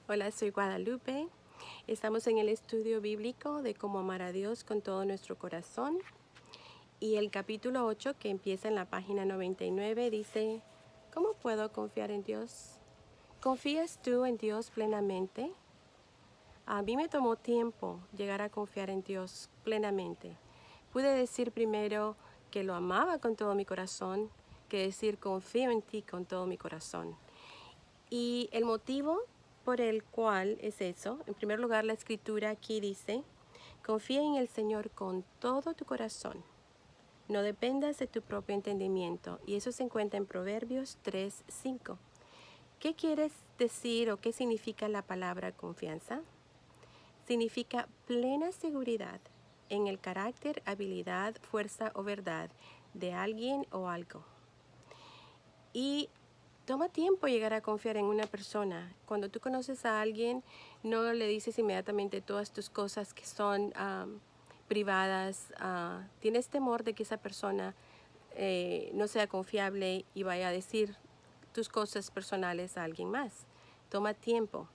Hola, soy Guadalupe. Estamos en el estudio bíblico de cómo amar a Dios con todo nuestro corazón. Y el capítulo 8, que empieza en la página 99, dice, ¿cómo puedo confiar en Dios? ¿Confías tú en Dios plenamente? A mí me tomó tiempo llegar a confiar en Dios plenamente. Pude decir primero que lo amaba con todo mi corazón, que decir confío en ti con todo mi corazón. Y el motivo por el cual es eso, en primer lugar, la escritura aquí dice, confía en el Señor con todo tu corazón. No dependas de tu propio entendimiento. Y eso se encuentra en Proverbios 3:5. ¿Qué quieres decir o qué significa la palabra confianza? Significa plena seguridad en el carácter, habilidad, fuerza o verdad de alguien o algo. Y toma tiempo llegar a confiar en una persona. Cuando tú conoces a alguien, no le dices inmediatamente todas tus cosas que son privadas. Tienes temor de que esa persona no sea confiable y vaya a decir tus cosas personales a alguien más. Toma tiempo.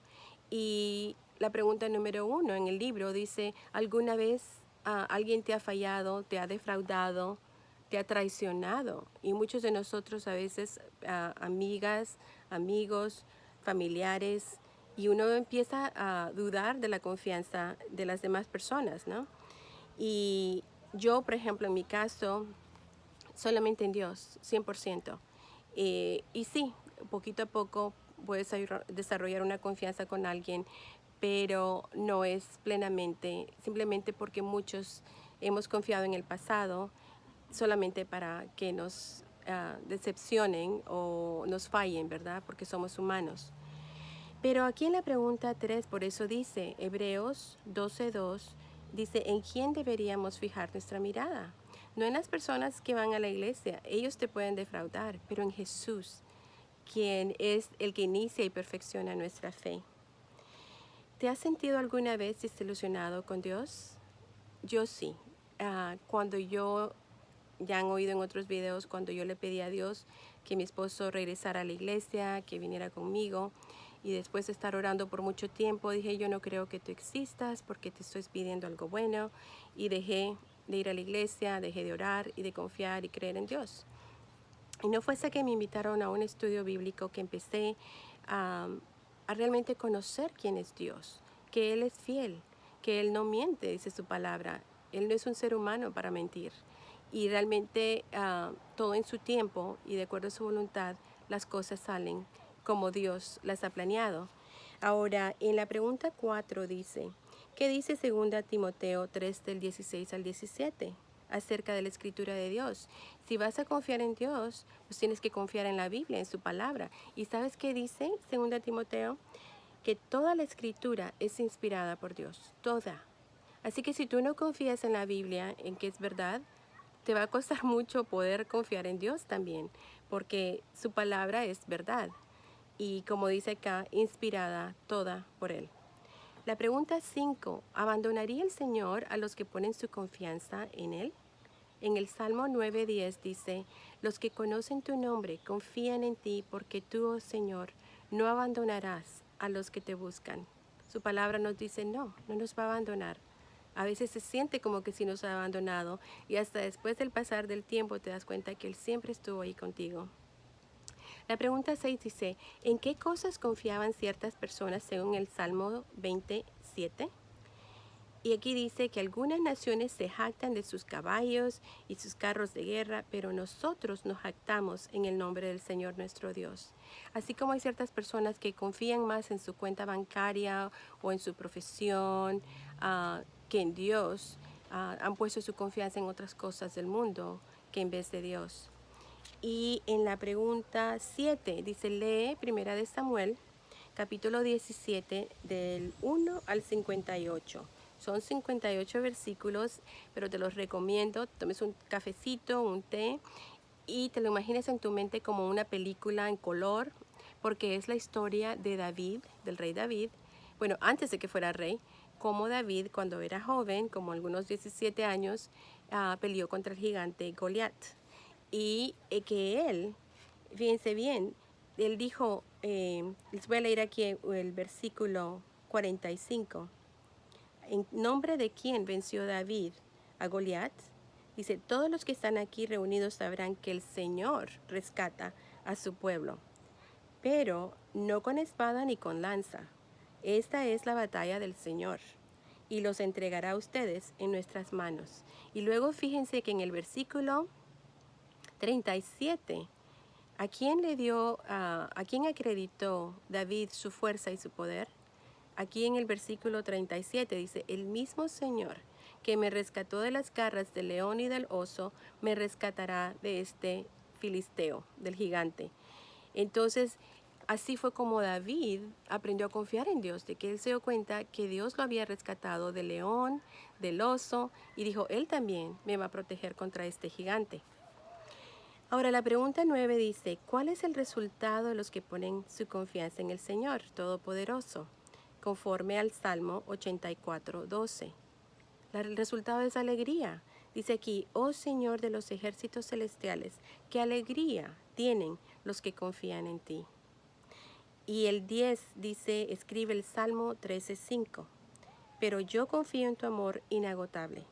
Y la pregunta número 1 en el libro dice, ¿alguna vez alguien te ha fallado, te ha defraudado, te ha traicionado? Y muchos de nosotros a veces, amigas, amigos, familiares, y uno empieza a dudar de la confianza de las demás personas, ¿no? Y yo, por ejemplo, en mi caso, solamente en Dios, 100%. Y sí, poquito a poco puedes desarrollar una confianza con alguien, pero no es plenamente, simplemente porque muchos hemos confiado en el pasado solamente para que nos decepcionen o nos fallen, ¿verdad? Porque somos humanos. Pero aquí en la pregunta 3, por eso dice, Hebreos 12:2, dice, ¿en quién deberíamos fijar nuestra mirada? No en las personas que van a la iglesia, ellos te pueden defraudar, pero en Jesús, quien es el que inicia y perfecciona nuestra fe. ¿Te has sentido alguna vez desilusionado con Dios? Yo sí. Cuando yo, ya han oído en otros videos, cuando yo le pedí a Dios que mi esposo regresara a la iglesia, que viniera conmigo, y después de estar orando por mucho tiempo, dije, yo no creo que tú existas porque te estoy pidiendo algo bueno, y dejé de ir a la iglesia, dejé de orar y de confiar y creer en Dios. Y no fue hasta que me invitaron a un estudio bíblico que empecé a realmente conocer quién es Dios, que Él es fiel, que Él no miente, dice su palabra. Él no es un ser humano para mentir. Y realmente todo en su tiempo y de acuerdo a su voluntad, las cosas salen como Dios las ha planeado. Ahora, en la pregunta 4 dice, ¿qué dice 2 Timoteo 3 del 16 al 17? Acerca de la escritura de Dios. Si vas a confiar en Dios, pues tienes que confiar en la Biblia, en su palabra. ¿Y sabes qué dice 2 Timoteo? Que toda la escritura es inspirada por Dios, toda. Así que si tú no confías en la Biblia, en que es verdad, te va a costar mucho poder confiar en Dios también, porque su palabra es verdad. Y como dice acá, inspirada toda por Él. La pregunta 5, ¿abandonaría el Señor a los que ponen su confianza en Él? En el Salmo 9:10 dice, los que conocen tu nombre confían en ti porque tú, oh Señor, no abandonarás a los que te buscan. Su palabra nos dice, no, no nos va a abandonar. A veces se siente como que sí nos ha abandonado y hasta después del pasar del tiempo te das cuenta que Él siempre estuvo ahí contigo. La pregunta 6 dice, ¿en qué cosas confiaban ciertas personas según el Salmo 27? Y aquí dice que algunas naciones se jactan de sus caballos y sus carros de guerra, pero nosotros nos jactamos en el nombre del Señor nuestro Dios. Así como hay ciertas personas que confían más en su cuenta bancaria o en su profesión que en Dios, han puesto su confianza en otras cosas del mundo que en vez de Dios. Y en la pregunta 7 dice, lee Primera de Samuel, capítulo 17, del 1 al 58. Son 58 versículos, pero te los recomiendo. Tomes un cafecito, un té y te lo imagines en tu mente como una película en color, porque es la historia de David, del rey David. Bueno, antes de que fuera rey, como David, cuando era joven, como algunos 17 años, peleó contra el gigante Goliat. Y que él, fíjense bien, él dijo, les voy a leer aquí el versículo 45. ¿En nombre de quién venció David a Goliat? Dice, todos los que están aquí reunidos sabrán que el Señor rescata a su pueblo, pero no con espada ni con lanza. Esta es la batalla del Señor, y los entregará a ustedes en nuestras manos. Y luego fíjense que en el versículo 37, ¿a quién a quién acreditó David su fuerza y su poder? Aquí en el versículo 37 dice, el mismo Señor que me rescató de las garras del león y del oso, me rescatará de este filisteo, del gigante. Entonces, así fue como David aprendió a confiar en Dios, de que él se dio cuenta que Dios lo había rescatado del león, del oso, y dijo, él también me va a proteger contra este gigante. Ahora, la pregunta 9 dice, ¿cuál es el resultado de los que ponen su confianza en el Señor Todopoderoso? Conforme al Salmo 84:12. El resultado es alegría. Dice aquí, oh Señor de los ejércitos celestiales, qué alegría tienen los que confían en ti. Y el 10 dice, escribe el Salmo 13:5. Pero yo confío en tu amor inagotable.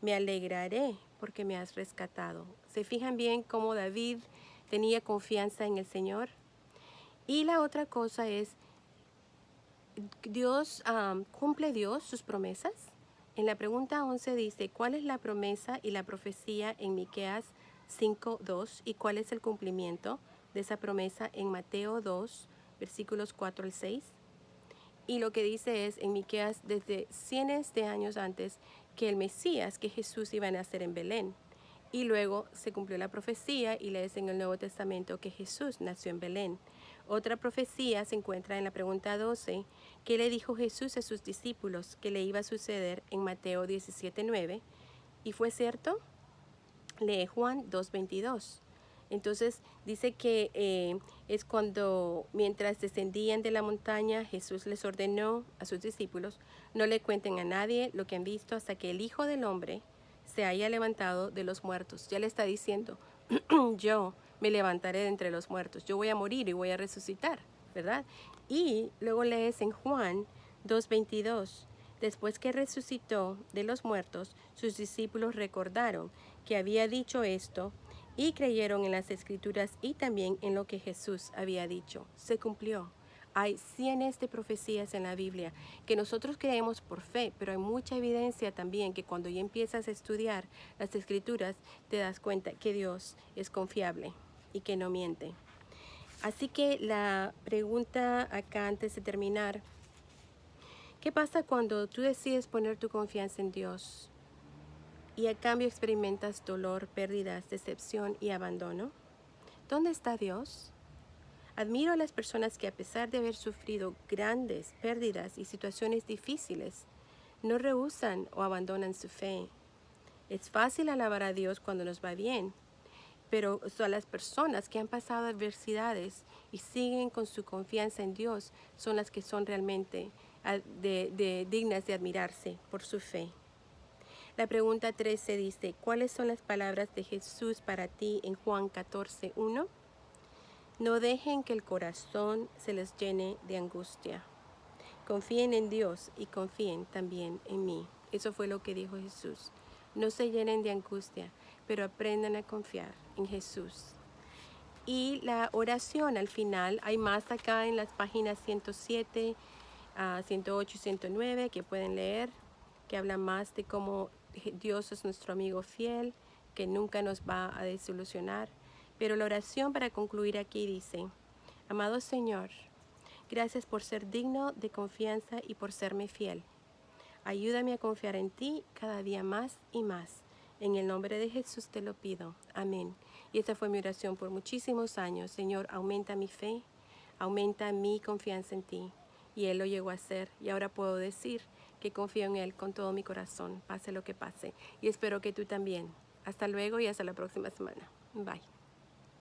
Me alegraré porque me has rescatado. ¿Se fijan bien cómo David tenía confianza en el Señor? Y la otra cosa es, ¿cumple Dios sus promesas? En la pregunta 11 dice, ¿cuál es la promesa y la profecía en Miqueas 5:2? ¿Y cuál es el cumplimiento de esa promesa en Mateo 2, versículos 4 al 6? Y lo que dice es en Miqueas desde cientos de años antes que el Mesías, que Jesús iba a nacer en Belén. Y luego se cumplió la profecía y lees en el Nuevo Testamento que Jesús nació en Belén. Otra profecía se encuentra en la pregunta 12, que le dijo Jesús a sus discípulos que le iba a suceder en Mateo 17:9. ¿Y fue cierto? Lee Juan 2:22. Entonces dice que es cuando mientras descendían de la montaña, Jesús les ordenó a sus discípulos, no le cuenten a nadie lo que han visto hasta que el Hijo del Hombre se haya levantado de los muertos. Ya le está diciendo, yo me levantaré de entre los muertos, yo voy a morir y voy a resucitar, ¿verdad? Y luego lees en Juan 2:22. Después que resucitó de los muertos, sus discípulos recordaron que había dicho esto y creyeron en las Escrituras y también en lo que Jesús había dicho. Se cumplió. Hay cientos de profecías en la Biblia que nosotros creemos por fe, pero hay mucha evidencia también que cuando ya empiezas a estudiar las Escrituras te das cuenta que Dios es confiable y que no miente. Así que la pregunta acá antes de terminar, ¿qué pasa cuando tú decides poner tu confianza en Dios y a cambio experimentas dolor, pérdidas, decepción y abandono? ¿Dónde está Dios? Admiro a las personas que a pesar de haber sufrido grandes pérdidas y situaciones difíciles, no rehúsan o abandonan su fe. Es fácil alabar a Dios cuando nos va bien, pero son las personas que han pasado adversidades y siguen con su confianza en Dios son las que son realmente dignas de admirarse por su fe. La pregunta 13 dice, ¿cuáles son las palabras de Jesús para ti en Juan 14:1? No dejen que el corazón se les llene de angustia. Confíen en Dios y confíen también en mí. Eso fue lo que dijo Jesús. No se llenen de angustia, pero aprendan a confiar en Jesús. Y la oración al final, hay más acá en las páginas 107, 108 y 109 que pueden leer, que habla más de cómo Dios es nuestro amigo fiel, que nunca nos va a desilusionar. Pero la oración para concluir aquí dice, amado Señor, gracias por ser digno de confianza y por serme fiel. Ayúdame a confiar en ti cada día más y más. En el nombre de Jesús te lo pido. Amén. Y esta fue mi oración por muchísimos años. Señor, aumenta mi fe, aumenta mi confianza en ti. Y Él lo llegó a hacer. Y ahora puedo decir que confío en Él con todo mi corazón, pase lo que pase. Y espero que tú también. Hasta luego y hasta la próxima semana. Bye.